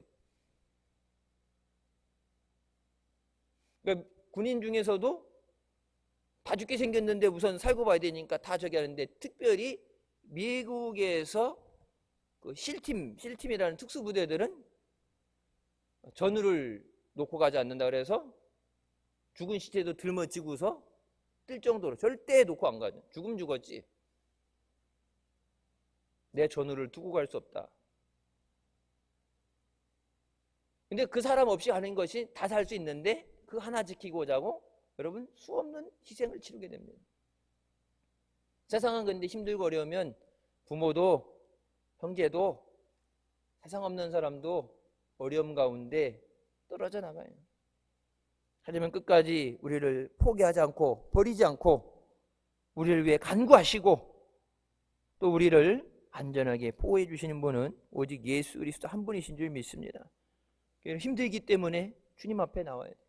그러니까 군인 중에서도 다 죽게 생겼는데 우선 살고 봐야 되니까 다 저기 하는데, 특별히 미국에서 그 실팀이라는 특수부대들은 전우를 놓고 가지 않는다 그래서 죽은 시체도 들머지고서 뜰 정도로 절대 놓고 안 가죠. 죽으면 죽었지. 내 전우를 두고 갈 수 없다. 근데 그 사람 없이 가는 것이 다 살 수 있는데 그 하나 지키고자 하고 여러분 수없는 희생을 치르게 됩니다. 세상은 근데 힘들고 어려우면 부모도 형제도 세상 없는 사람도 어려움 가운데 떨어져 나가요. 하지만 끝까지 우리를 포기하지 않고 버리지 않고 우리를 위해 간구하시고 또 우리를 안전하게 보호해 주시는 분은 오직 예수 그리스도 한 분이신 줄 믿습니다. 힘들기 때문에 주님 앞에 나와야 돼요.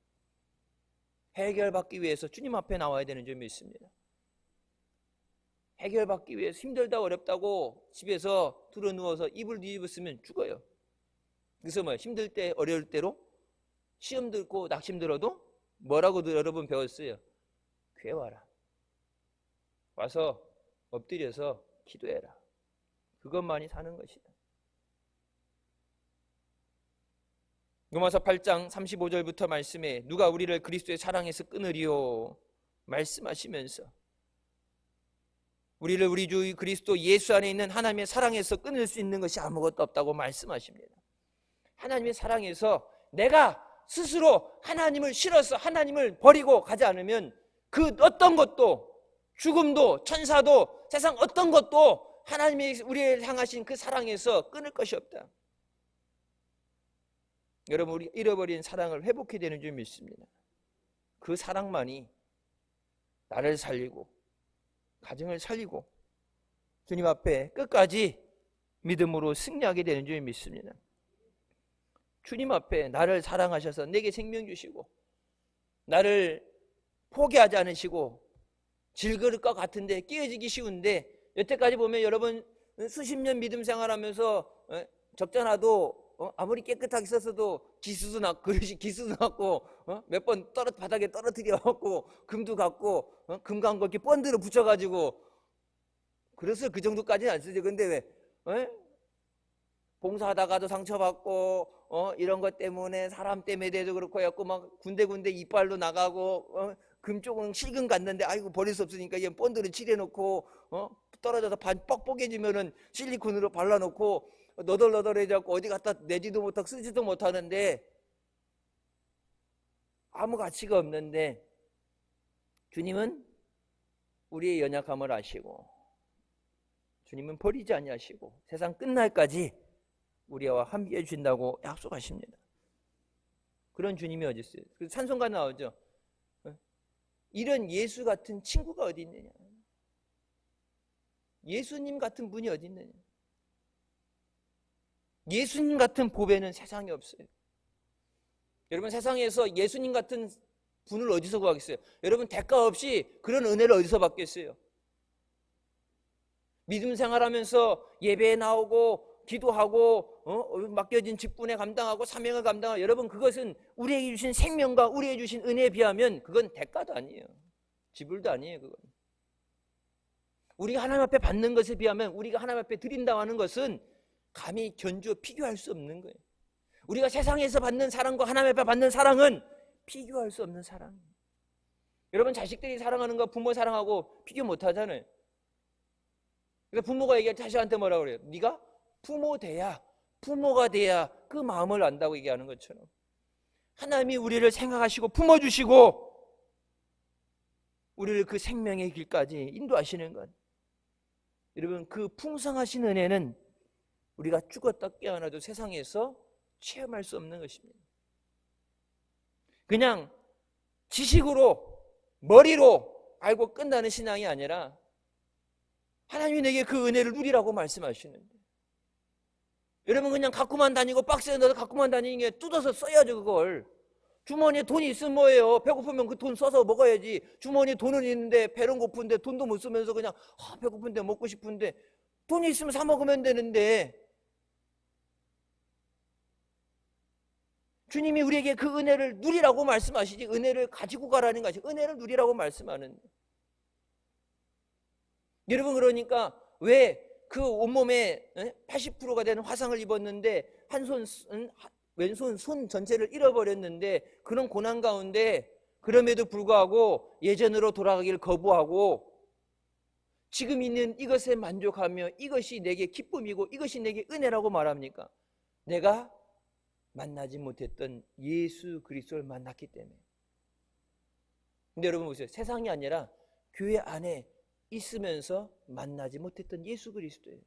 해결받기 위해서 주님 앞에 나와야 되는 줄 믿습니다. 해결받기 위해서 힘들다 어렵다고 집에서 들어누워서 이불 뒤집었으면 죽어요. 그래서 뭐 힘들 때 어려울 때로 시험 들고 낙심 들어도 뭐라고 여러분 배웠어요? 교회 와라. 와서 엎드려서 기도해라. 그것만이 사는 것이다. 로마서 8장 35절부터 말씀에 누가 우리를 그리스도의 사랑에서 끊으리요 말씀하시면서 우리를 우리 주 그리스도 예수 안에 있는 하나님의 사랑에서 끊을 수 있는 것이 아무것도 없다고 말씀하십니다. 하나님의 사랑에서 내가 스스로 하나님을 싫어서 하나님을 버리고 가지 않으면 그 어떤 것도, 죽음도 천사도 세상 어떤 것도 하나님이 우리를 향하신 그 사랑에서 끊을 것이 없다. 여러분, 우리 잃어버린 사랑을 회복해야 되는 줄 믿습니다. 그 사랑만이 나를 살리고 가정을 살리고 주님 앞에 끝까지 믿음으로 승리하게 되는 줄 믿습니다. 주님 앞에 나를 사랑하셔서 내게 생명 주시고 나를 포기하지 않으시고 질그릇 것 같은데 끼어지기 쉬운데, 여태까지 보면 여러분 수십 년 믿음 생활하면서 적잖아도 아무리 깨끗하게 썼어도 기수도 났고 그릇이 기수도 났고 몇 번 바닥에 떨어뜨려 갖고 금도 갖고 금강 거 이렇게 본드로 붙여가지고 그래서 그 정도까지는 안 쓰죠. 근데 왜 봉사하다가도 상처받고 이런 것 때문에 사람 때문에 돼도 그렇고 해갖고 막 군데군데 이빨도 나가고 금쪽은 실금 갔는데 아이고 버릴 수 없으니까 얘 본드를 칠해놓고 떨어져서 반 뻑뻑해지면은 실리콘으로 발라놓고 너덜너덜해져갖고 어디 갖다 내지도 못하고 쓰지도 못하는데 아무 가치가 없는데 주님은 우리의 연약함을 아시고 주님은 버리지 아니하시고 세상 끝날까지 우리와 함께 해주신다고 약속하십니다. 그런 주님이 어디 있어요? 찬송가 나오죠. 이런 예수 같은 친구가 어디 있느냐? 예수님 같은 분이 어디 있느냐? 예수님 같은 보배는 세상에 없어요. 여러분 세상에서 예수님 같은 분을 어디서 구하겠어요? 여러분 대가 없이 그런 은혜를 어디서 받겠어요? 믿음 생활하면서 예배에 나오고 기도하고 맡겨진 직분에 감당하고 사명을 감당하고 여러분 그것은 우리에게 주신 생명과 우리에게 주신 은혜에 비하면 그건 대가도 아니에요. 지불도 아니에요. 그건 우리가 하나님 앞에 받는 것에 비하면 우리가 하나님 앞에 드린다고 하는 것은 감히 견주어 비교할 수 없는 거예요. 우리가 세상에서 받는 사랑과 하나님 앞에 받는 사랑은 비교할 수 없는 사랑. 여러분 자식들이 사랑하는 거 부모 사랑하고 비교 못 하잖아요. 그러니까 부모가 얘기할 때 자식한테 뭐라고 그래요? 네가 부모가 돼야 그 마음을 안다고 얘기하는 것처럼 하나님이 우리를 생각하시고 품어주시고 우리를 그 생명의 길까지 인도하시는 것. 여러분 그 풍성하신 은혜는 우리가 죽었다 깨어나도 세상에서 체험할 수 없는 것입니다. 그냥 지식으로 머리로 알고 끝나는 신앙이 아니라 하나님이 내게 그 은혜를 누리라고 말씀하시는데 여러분 그냥 갖고만 다니고 박스에 넣어서 갖고만 다니는 게 뜯어서 써야죠. 그걸 주머니에 돈이 있으면 뭐예요? 배고프면 그 돈 써서 먹어야지. 주머니에 돈은 있는데 배는 고픈데 돈도 못 쓰면서 그냥 배고픈데 먹고 싶은데 돈이 있으면 사 먹으면 되는데 주님이 우리에게 그 은혜를 누리라고 말씀하시지 은혜를 가지고 가라는 것이 은혜를 누리라고 말씀하는데 여러분 그러니까 왜 그 온몸에 80%가 되는 화상을 입었는데 왼손 손 전체를 잃어버렸는데 그런 고난 가운데 그럼에도 불구하고 예전으로 돌아가기를 거부하고 지금 있는 이것에 만족하며 이것이 내게 기쁨이고 이것이 내게 은혜라고 말합니까? 내가 만나지 못했던 예수 그리스도를 만났기 때문에. 근데 여러분 보세요. 세상이 아니라 교회 안에 있으면서 만나지 못했던 예수 그리스도예요.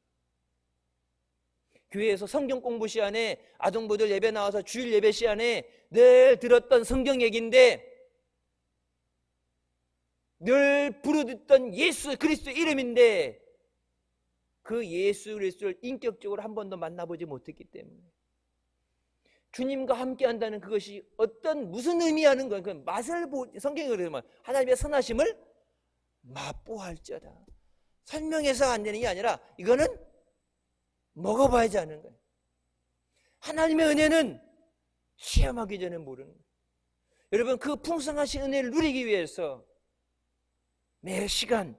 교회에서 성경 공부 시간에 아동부들 예배 나와서 주일 예배 시간에 늘 들었던 성경 얘기인데 늘 부르듣던 예수 그리스도 이름인데 그 예수 그리스도를 인격적으로 한 번도 만나보지 못했기 때문에 주님과 함께 한다는 그것이 무슨 의미하는 건 그 맛을 성경에 그러면 하나님의 선하심을 맛보할지어다. 설명해서 안 되는 게 아니라 이거는 먹어봐야지 하는 거예요. 하나님의 은혜는 시험하기 전에 모르는 거예요. 여러분 그 풍성하신 은혜를 누리기 위해서 매 시간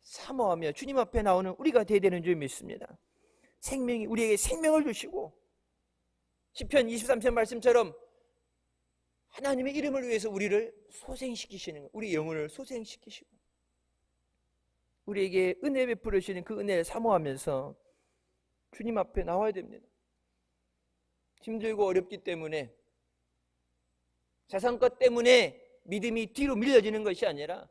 사모하며 주님 앞에 나오는 우리가 되어야 되는 줄 믿습니다. 우리에게 생명을 주시고 시편 23편 말씀처럼 하나님의 이름을 위해서 우리를 소생시키시는 거예요. 우리 영혼을 소생시키시고 우리에게 은혜 베풀어 주시는 그 은혜를 사모하면서 주님 앞에 나와야 됩니다. 힘들고 어렵기 때문에 세상 것 때문에 믿음이 뒤로 밀려지는 것이 아니라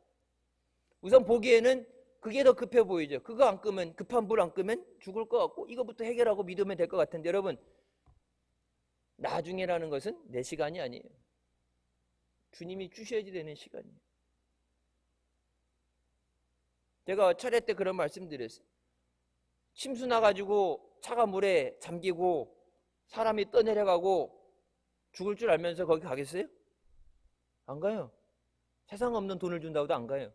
우선 보기에는 그게 더 급해 보이죠. 그거 안 끄면 급한 불 안 끄면 죽을 것 같고 이거부터 해결하고 믿으면 될 것 같은데 여러분 나중에라는 것은 내 시간이 아니에요. 주님이 주셔야지 되는 시간이에요. 제가 차례 때 그런 말씀 드렸어요. 침수 나가지고 차가 물에 잠기고 사람이 떠내려가고 죽을 줄 알면서 거기 가겠어요? 안 가요. 세상 없는 돈을 준다고도 안 가요.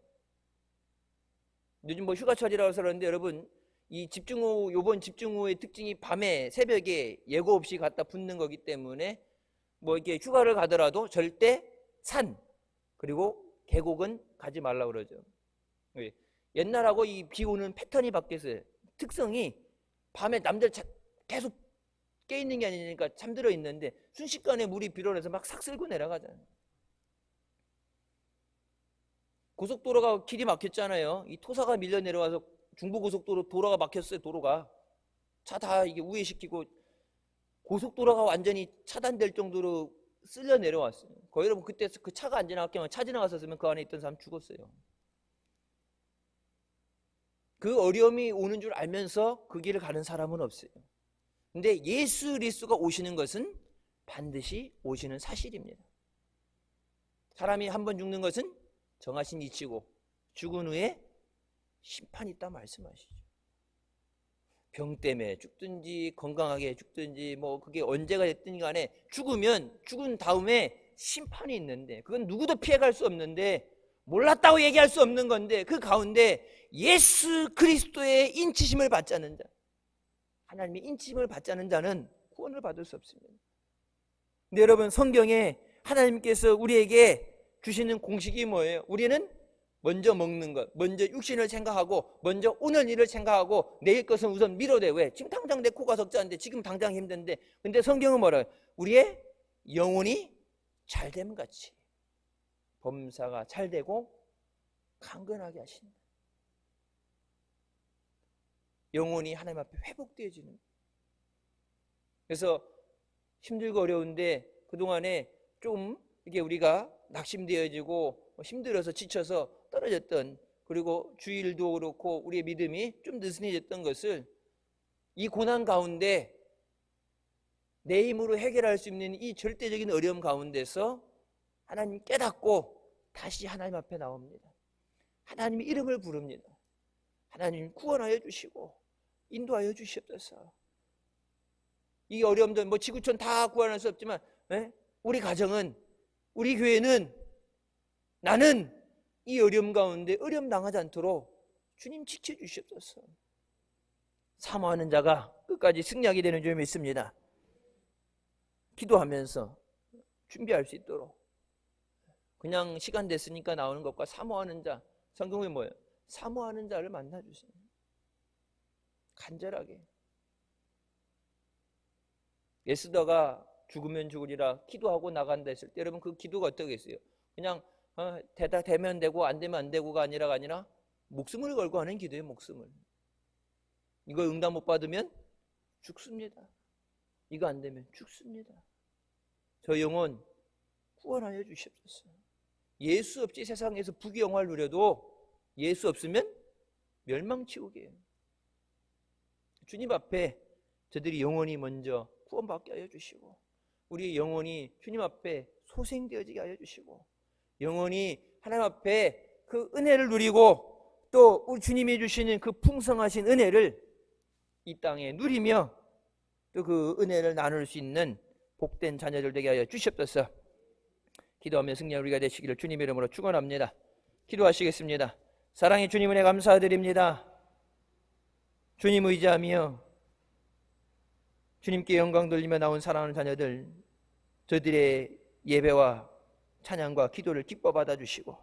요즘 휴가철이라서 그러는데 여러분 이 요번 집중호우의 특징이 밤에 새벽에 예고 없이 갖다 붙는 거기 때문에 이렇게 휴가를 가더라도 절대 산 그리고 계곡은 가지 말라고 그러죠. 옛날하고 이 비 오는 패턴이 바뀌었어요. 특성이 밤에 남들 계속 깨있는 게 아니니까 잠들어 있는데 순식간에 물이 빌어내서 막 싹 쓸고 내려가잖아요. 고속도로가 길이 막혔잖아요. 이 토사가 밀려 내려와서 중부고속도로 도로가 막혔어요. 도로가 차 다 이게 우회시키고 고속도로가 완전히 차단될 정도로 쓸려 내려왔어요. 거의 여러분 그때 그 차가 안 지나갔으면 차 지나갔었으면 그 안에 있던 사람 죽었어요. 그 어려움이 오는 줄 알면서 그 길을 가는 사람은 없어요. 근데 예수 그리스도가 오시는 것은 반드시 오시는 사실입니다. 사람이 한 번 죽는 것은 정하신 이치고 죽은 후에 심판이 있다 말씀하시죠. 병 때문에 죽든지 건강하게 죽든지 뭐 그게 언제가 됐든 간에 죽으면 죽은 다음에 심판이 있는데 그건 누구도 피해갈 수 없는데 몰랐다고 얘기할 수 없는 건데 그 가운데 예수 그리스도의 인치심을 받지 않는 자, 하나님의 인치심을 받지 않는 자는 구원을 받을 수 없습니다. 근데 여러분 성경에 하나님께서 우리에게 주시는 공식이 뭐예요? 우리는 먼저 먹는 것, 먼저 육신을 생각하고 먼저 오늘 일을 생각하고 내일 것은 우선 미뤄대. 왜? 지금 당장 내 코가 석자인데 지금 당장 힘든데. 근데 성경은 뭐라고요? 우리의 영혼이 잘됨 같이 범사가 잘되고 강건하게 하신다. 영혼이 하나님 앞에 회복되어지는. 그래서 힘들고 어려운데 그동안에 좀 이게 우리가 낙심되어지고 힘들어서 지쳐서 떨어졌던, 그리고 주일도 그렇고 우리의 믿음이 좀 느슨해졌던 것을 이 고난 가운데 내 힘으로 해결할 수 있는 이 절대적인 어려움 가운데서 하나님 깨닫고 다시 하나님 앞에 나옵니다. 하나님의 이름을 부릅니다. 하나님 구원하여 주시고 인도하여 주시옵소서. 이 어려움들 뭐 지구촌 다 구원할 수 없지만 우리 가정은, 우리 교회는, 나는 이 어려움 가운데 어려움 당하지 않도록 주님 지켜주시옵소서. 사모하는 자가 끝까지 승리하게 되는 줄 믿습니다. 기도하면서 준비할 수 있도록. 그냥 시간 됐으니까 나오는 것과 사모하는 자, 성경에 뭐예요? 사모하는 자를 만나주세요. 간절하게. 에스더가 죽으면 죽으리라 기도하고 나간다 했을 때 여러분 그 기도가 어떻게 했어요? 그냥 되면 되고 안 되면 안 되고가 아니라 목숨을 걸고 하는 기도예요. 목숨을. 이거 응답 못 받으면 죽습니다. 이거 안 되면 죽습니다. 저 영혼 구원하여 주시옵소서. 예수 없이 세상에서 부귀영화를 누려도 예수 없으면 멸망치우게요. 주님 앞에 저들이 영혼이 먼저 구원받게 하여 주시고 우리 영혼이 주님 앞에 소생되어지게 하여 주시고 영혼이 하나님 앞에 그 은혜를 누리고 또 우리 주님이 주시는 그 풍성하신 은혜를 이 땅에 누리며 또 그 은혜를 나눌 수 있는 복된 자녀들 되게 하여 주시옵소서. 기도하며 승리한 우리가 되시기를 주님의 이름으로 축원합니다. 기도하시겠습니다. 사랑의 주님 은혜 감사드립니다. 주님 의지하며 주님께 영광 돌리며 나온 사랑하는 자녀들, 저들의 예배와 찬양과 기도를 기뻐 받아주시고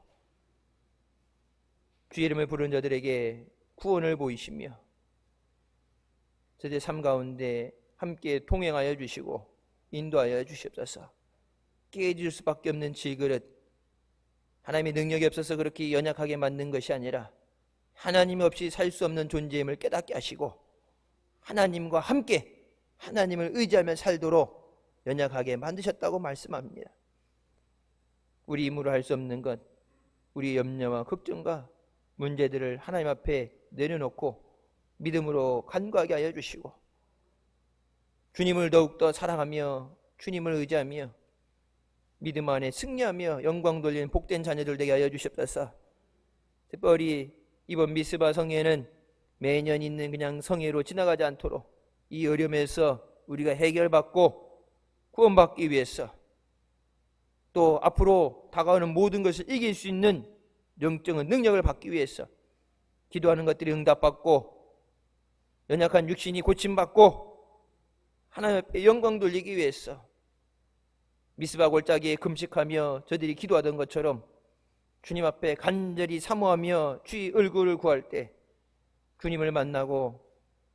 주의 이름을 부른 저들에게 구원을 보이시며 저들의 삶 가운데 함께 동행하여 주시고 인도하여 주시옵소서. 깨질 수밖에 없는 질그릇, 하나님의 능력이 없어서 그렇게 연약하게 만든 것이 아니라 하나님 없이 살 수 없는 존재임을 깨닫게 하시고 하나님과 함께 하나님을 의지하며 살도록 연약하게 만드셨다고 말씀합니다. 우리 힘으로 할 수 없는 것, 우리의 염려와 걱정과 문제들을 하나님 앞에 내려놓고 믿음으로 간구하게 하여 주시고 주님을 더욱더 사랑하며 주님을 의지하며 믿음 안에 승리하며 영광 돌리는 복된 자녀들 되게 하여 주시옵소서. 특별히 이번 미스바 성회는 매년 있는 그냥 성회로 지나가지 않도록 이 어려움에서 우리가 해결받고 구원받기 위해서 또 앞으로 다가오는 모든 것을 이길 수 있는 영적인 능력을 받기 위해서 기도하는 것들이 응답받고 연약한 육신이 고침받고 하나님 앞에 영광 돌리기 위해서 미스바 골짜기에 금식하며 저들이 기도하던 것처럼 주님 앞에 간절히 사모하며 주의 얼굴을 구할 때 주님을 만나고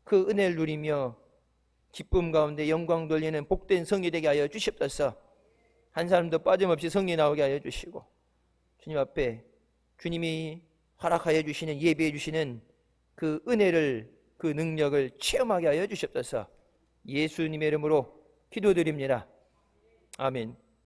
그 은혜를 누리며 기쁨 가운데 영광 돌리는 복된 성이 되게 하여 주시옵소서. 한 사람도 빠짐없이 성이 나오게 하여 주시고 주님 앞에 주님이 허락하여 주시는, 예비해 주시는 그 은혜를, 그 능력을 체험하게 하여 주시옵소서. 예수님의 이름으로 기도드립니다. 아멘.